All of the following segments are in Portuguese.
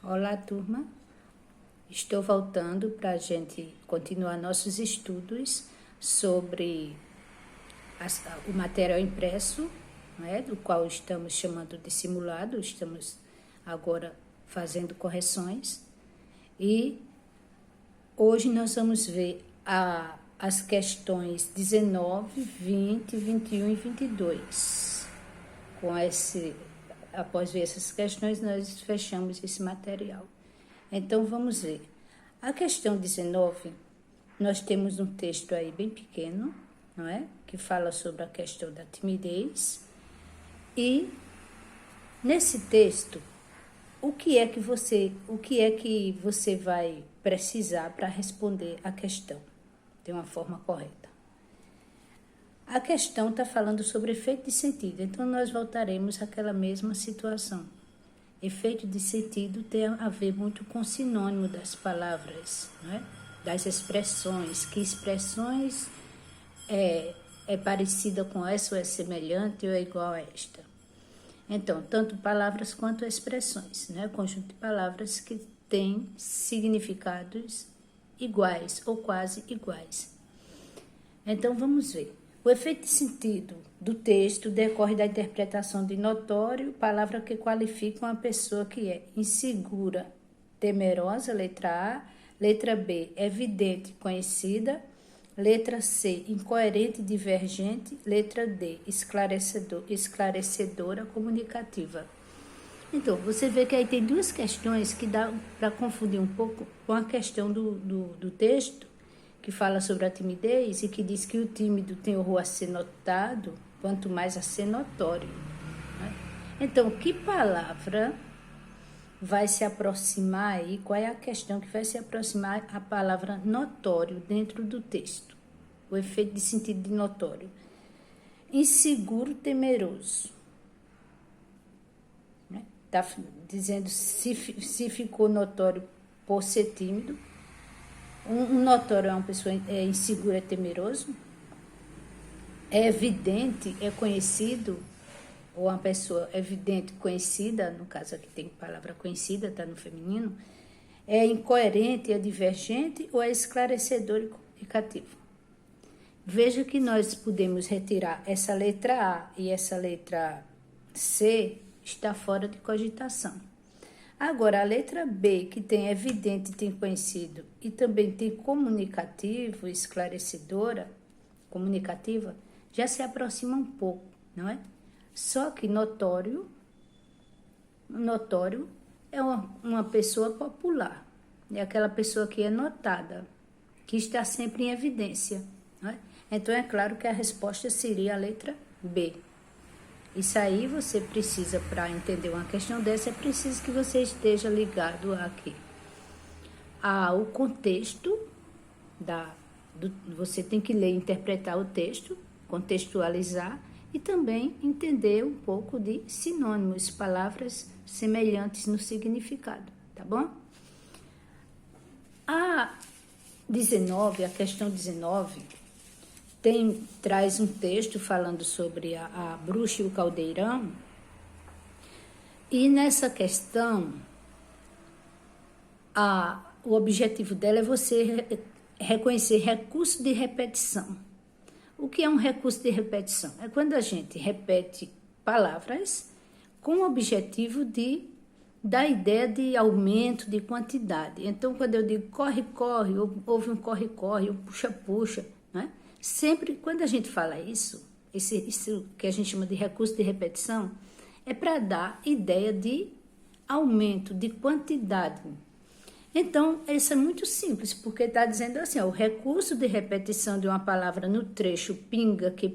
Olá, turma. Estou voltando para a gente continuar nossos estudos sobre o material impresso, né, do qual estamos chamando de simulado. Estamos agora fazendo correções. E hoje nós vamos ver as questões 19, 20, 21 e 22. Após ver essas questões, nós fechamos esse material. Então, vamos ver. A questão 19, nós temos um texto aí bem pequeno, não é? Que fala sobre a questão da timidez. E, nesse texto, o que é que você vai precisar para responder a questão de uma forma correta? A questão está falando sobre efeito de sentido, então nós voltaremos àquela mesma situação. Efeito de sentido tem a ver muito com o sinônimo das palavras, não é? Das expressões. Que expressões é parecida com essa, ou é semelhante, ou é igual a esta. Então, tanto palavras quanto expressões, né? Conjunto de palavras que têm significados iguais ou quase iguais. Então, vamos ver. O efeito de sentido do texto decorre da interpretação de notório, palavra que qualifica uma pessoa que é insegura, temerosa, letra A, letra B, evidente, conhecida, letra C, incoerente, divergente, letra D, esclarecedora, comunicativa. Então, você vê que aí tem duas questões que dá para confundir um pouco com a questão do texto, que fala sobre a timidez e que diz que o tímido tem horror a ser notado, quanto mais a ser notório. Né? Então, que palavra vai se aproximar aí? Qual é a questão que vai se aproximar a palavra notório dentro do texto? O efeito de sentido de notório. Inseguro, temeroso. Está dizendo se ficou notório por ser tímido. Um notório é uma pessoa insegura, é temeroso. É evidente, é conhecido, ou uma pessoa evidente, conhecida, no caso aqui tem palavra conhecida, está no feminino. É incoerente, é divergente, ou é esclarecedor e comunicativo. Veja que nós podemos retirar essa letra A e essa letra C, está fora de cogitação. Agora, a letra B, que tem evidente, tem conhecido, e também tem comunicativo, esclarecedora, comunicativa, já se aproxima um pouco, não é? Só que notório é uma pessoa popular, é aquela pessoa que é notada, que está sempre em evidência, não é? Então, é claro que a resposta seria a letra B. Isso aí você precisa, para entender uma questão dessa, é preciso que você esteja ligado aqui ao contexto, você tem que ler e interpretar o texto, contextualizar e também entender um pouco de sinônimos, palavras semelhantes no significado, tá bom? A questão 19, traz um texto falando sobre a bruxa e o caldeirão, e nessa questão, o objetivo dela é você reconhecer recurso de repetição. O que é um recurso de repetição? É quando a gente repete palavras com o objetivo de dar ideia de aumento de quantidade. Então, quando eu digo corre-corre, houve um corre-corre, ou puxa-puxa, né? Sempre, quando a gente fala isso que a gente chama de recurso de repetição, é para dar ideia de aumento, de quantidade. Então, isso é muito simples, porque está dizendo assim, o recurso de repetição de uma palavra no trecho pinga, que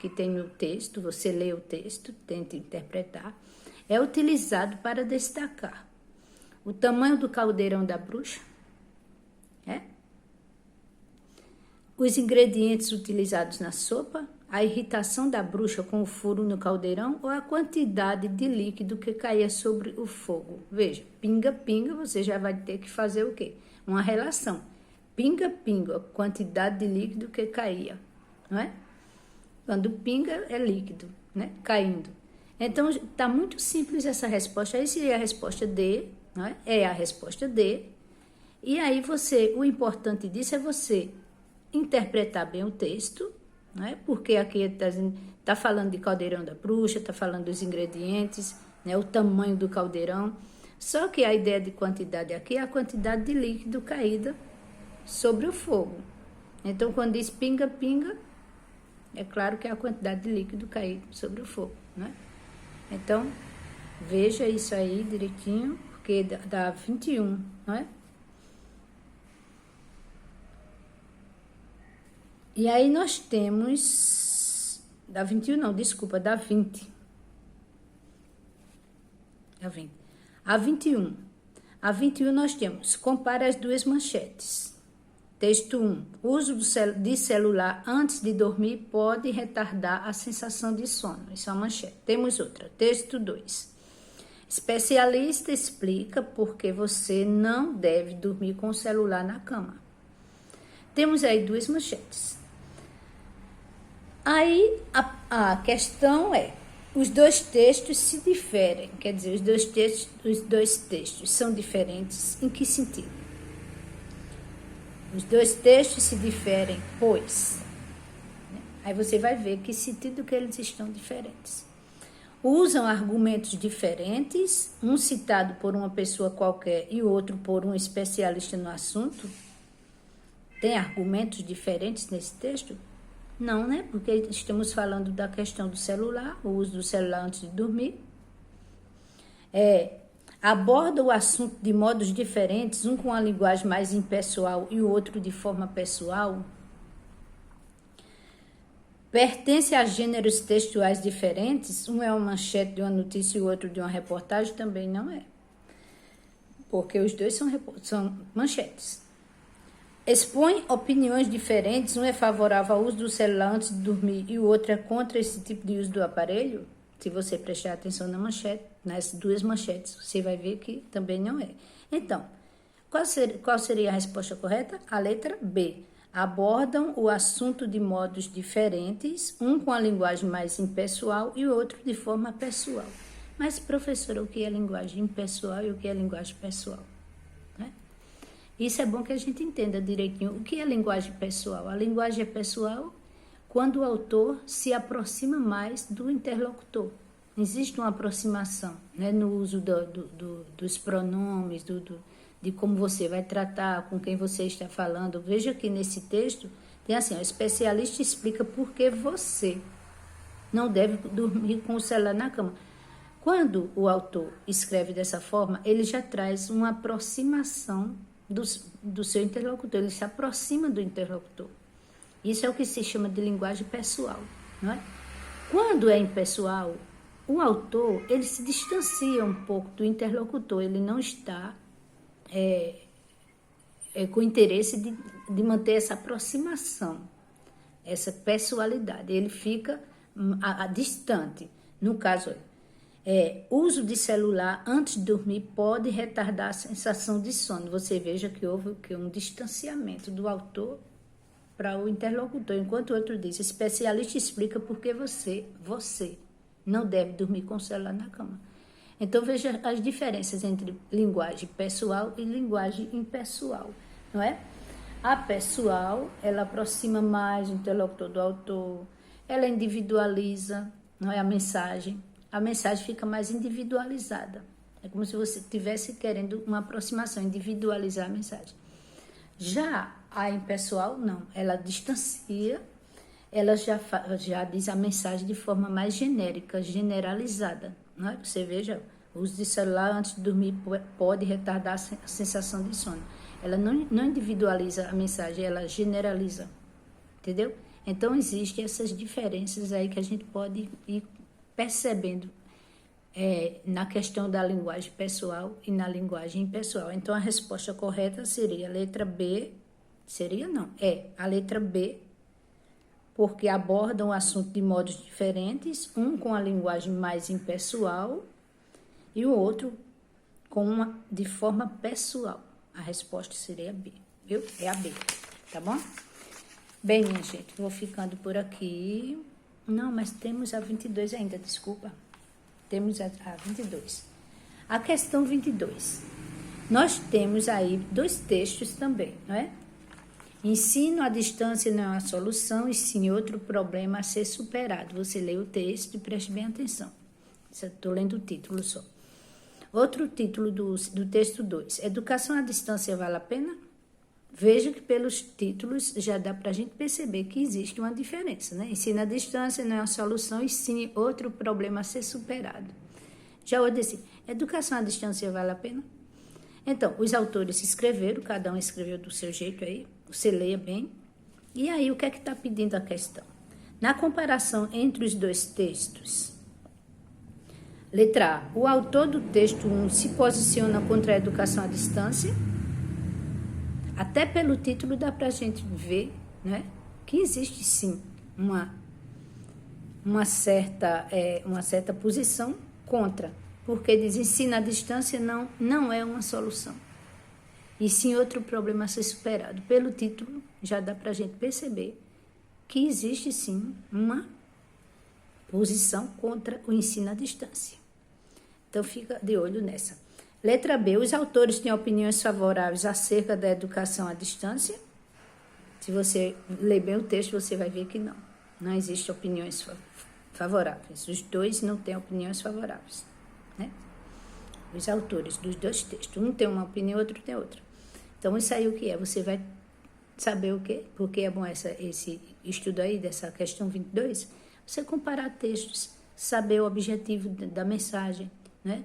tem no texto, você lê o texto, tenta interpretar, é utilizado para destacar o tamanho do caldeirão da bruxa, os ingredientes utilizados na sopa, a irritação da bruxa com o furo no caldeirão ou a quantidade de líquido que caía sobre o fogo. Veja, pinga-pinga, você já vai ter que fazer o quê? Uma relação. Pinga-pinga, a quantidade de líquido que caía, não é? Quando pinga é líquido, né? Caindo. Então, está muito simples essa resposta. Aí seria a resposta D, não é? É a resposta D. E aí o importante disso é você interpretar bem o texto, né? Porque aqui está falando de caldeirão da bruxa, está falando dos ingredientes, né? O tamanho do caldeirão. Só que a ideia de quantidade aqui é a quantidade de líquido caída sobre o fogo. Então, quando diz pinga, pinga, é claro que é a quantidade de líquido caído sobre o fogo, né? Então, veja isso aí direitinho, porque dá 21, não é? E aí nós temos, dá 21 não, desculpa, dá 20. Dá 20. A 21. A 21 nós temos, compare as duas manchetes. Texto 1. Uso de celular antes de dormir pode retardar a sensação de sono. Isso é uma manchete. Temos outra. Texto 2. Especialista explica por que você não deve dormir com o celular na cama. Temos aí duas manchetes. Aí a questão é, os dois textos se diferem, quer dizer, os dois textos são diferentes em que sentido? Os dois textos se diferem, pois, né? Aí você vai ver que sentido que eles estão diferentes. Usam argumentos diferentes, um citado por uma pessoa qualquer e o outro por um especialista no assunto. Tem argumentos diferentes nesse texto? Não, né? Porque estamos falando da questão do celular, o uso do celular antes de dormir. Aborda o assunto de modos diferentes, um com a linguagem mais impessoal e o outro de forma pessoal. Pertence a gêneros textuais diferentes, um é uma manchete de uma notícia e o outro de uma reportagem, também não é. Porque os dois são manchetes. Expõe opiniões diferentes, um é favorável ao uso do celular antes de dormir e o outro é contra esse tipo de uso do aparelho. Se você prestar atenção na manchete, nas duas manchetes, você vai ver que também não é. Então, qual seria a resposta correta? A letra B. Abordam o assunto de modos diferentes, um com a linguagem mais impessoal e o outro de forma pessoal. Mas, professora, o que é linguagem impessoal e o que é linguagem pessoal? Isso é bom que a gente entenda direitinho. O que é linguagem pessoal? A linguagem é pessoal quando o autor se aproxima mais do interlocutor. Existe uma aproximação, né, no uso dos pronomes, de como você vai tratar, com quem você está falando. Veja que nesse texto tem assim, o especialista explica por que você não deve dormir com o celular na cama. Quando o autor escreve dessa forma, ele já traz uma aproximação do seu interlocutor, ele se aproxima do interlocutor. Isso é o que se chama de linguagem pessoal, não é? Quando é impessoal, o autor, ele se distancia um pouco do interlocutor, ele não está com interesse de manter essa aproximação, essa pessoalidade, ele fica distante. No caso, uso de celular antes de dormir pode retardar a sensação de sono. Você veja que houve um distanciamento do autor para o interlocutor, enquanto o outro diz, especialista explica por que você não deve dormir com o celular na cama. Então, veja as diferenças entre linguagem pessoal e linguagem impessoal, não é? A pessoal, ela aproxima mais o interlocutor do autor, ela individualiza, não é, a mensagem fica mais individualizada. É como se você estivesse querendo uma aproximação, individualizar a mensagem. Já a impessoal, não. Ela distancia, ela já diz a mensagem de forma mais genérica, generalizada. Não é? Você veja, o uso de celular antes de dormir pode retardar a sensação de sono. Ela não individualiza a mensagem, ela generaliza. Entendeu? Então, existem essas diferenças aí que a gente pode ir percebendo na questão da linguagem pessoal e na linguagem impessoal. Então, a resposta correta seria a letra B, a letra B, porque abordam o assunto de modos diferentes, um com a linguagem mais impessoal e o outro de forma pessoal. A resposta seria B, viu? É a B, tá bom? Bem, minha gente, vou ficando por aqui. Não, mas temos a 22 ainda, desculpa. Temos a 22. A questão 22. nós temos aí 2 textos também, não é? Ensino à distância não é uma solução, e sim outro problema a ser superado. Você lê o texto e preste bem atenção. Estou lendo o título só. Outro título do texto 2. Educação à distância vale a pena? Veja que pelos títulos já dá para a gente perceber que existe uma diferença, né? Ensino à distância não é uma solução, e sim outro problema a ser superado. Já o disse, educação à distância vale a pena? Então, os autores escreveram, cada um escreveu do seu jeito aí, você leia bem. E aí, o que é que está pedindo a questão? Na comparação entre os 2 textos, letra A, o autor do texto 1 se posiciona contra a educação à distância. Até pelo título dá para a gente ver, né, que existe sim uma certa posição contra, porque diz ensino à distância não é uma solução, e sim outro problema a ser superado. Pelo título já dá para a gente perceber que existe sim uma posição contra o ensino à distância. Então fica de olho nessa. Letra B, os autores têm opiniões favoráveis acerca da educação à distância. Se você ler bem o texto, você vai ver que não existem opiniões favoráveis. Os 2 não têm opiniões favoráveis, né? Os autores dos 2 textos, um tem uma opinião, outro tem outra. Então, isso aí o que é? Você vai saber o quê? Porque é bom esse estudo aí, dessa questão 22, você comparar textos, saber o objetivo da mensagem, né?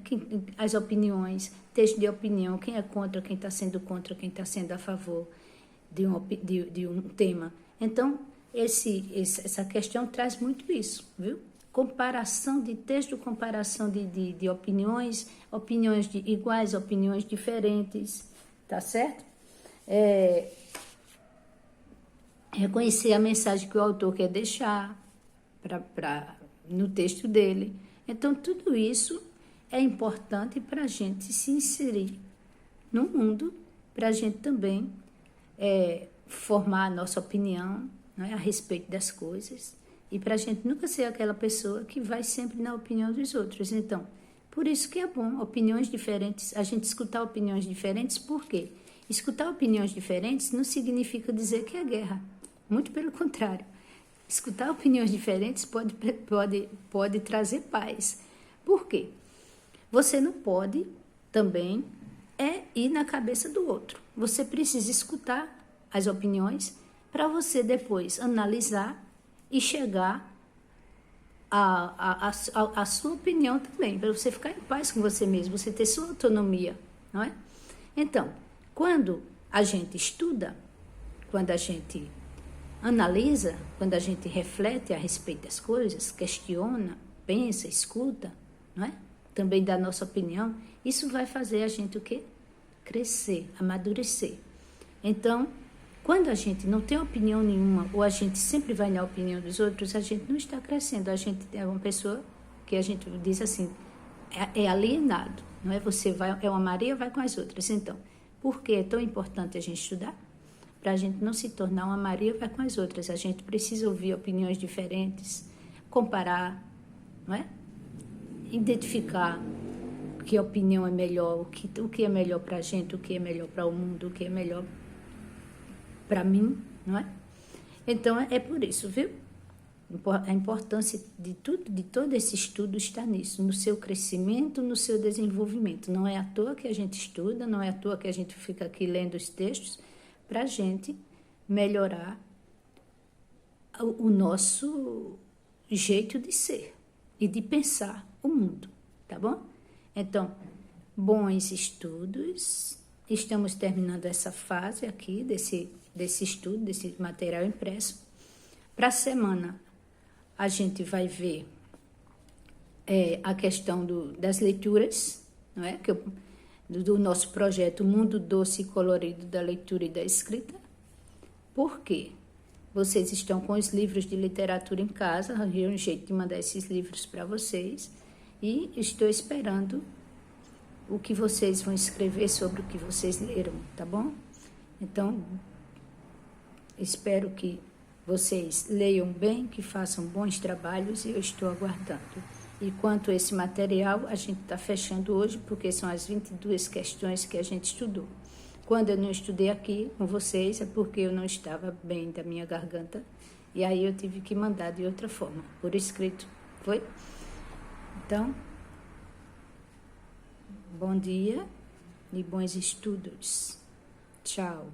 As opiniões, texto de opinião, quem é contra, quem está sendo contra, quem está sendo a favor de um tema. Então, essa questão traz muito isso, viu? Comparação de texto, comparação de opiniões iguais, opiniões diferentes, tá certo? Reconhecer a mensagem que o autor quer deixar no texto dele. Então, tudo isso é importante para a gente se inserir no mundo, para a gente também formar a nossa opinião, né, a respeito das coisas, e para a gente nunca ser aquela pessoa que vai sempre na opinião dos outros. Então, por isso que é bom opiniões diferentes, a gente escutar opiniões diferentes. Por quê? Escutar opiniões diferentes não significa dizer que é guerra, muito pelo contrário. Escutar opiniões diferentes pode trazer paz. Por quê? Você não pode também ir na cabeça do outro. Você precisa escutar as opiniões para você depois analisar e chegar à sua opinião também, para você ficar em paz com você mesmo, você ter sua autonomia, não é? Então, quando a gente estuda, quando a gente analisa, quando a gente reflete a respeito das coisas, questiona, pensa, escuta, não é? Também dá nossa opinião, isso vai fazer a gente o quê? Crescer, amadurecer. Então, quando a gente não tem opinião nenhuma, ou a gente sempre vai na opinião dos outros, a gente não está crescendo. A gente é uma pessoa que a gente diz assim, é alienado, não é? Você vai, é uma Maria, vai com as outras. Então, por que é tão importante a gente estudar? Para a gente não se tornar uma Maria, vai com as outras. A gente precisa ouvir opiniões diferentes, comparar, não é? Identificar que opinião é melhor, o que é melhor para a gente, o que é melhor para o mundo, o que é melhor para mim, não é? Então, é por isso, viu? A importância de todo esse estudo está nisso, no seu crescimento, no seu desenvolvimento. Não é à toa que a gente estuda, não é à toa que a gente fica aqui lendo os textos, para a gente melhorar o nosso jeito de ser e de pensar o mundo, tá bom? Então, bons estudos. Estamos terminando essa fase aqui desse estudo, desse material impresso. Para a semana, a gente vai ver a questão das leituras, não é? Do nosso projeto Mundo Doce e Colorido da Leitura e da Escrita. Por quê? Vocês estão com os livros de literatura em casa, arranjei um jeito de mandar esses livros para vocês e estou esperando o que vocês vão escrever sobre o que vocês leram, tá bom? Então, espero que vocês leiam bem, que façam bons trabalhos e eu estou aguardando. E quanto a esse material, a gente está fechando hoje, porque são as 22 questões que a gente estudou. Quando eu não estudei aqui com vocês, é porque eu não estava bem da minha garganta, e aí eu tive que mandar de outra forma, por escrito, foi? Então, bom dia e bons estudos. Tchau.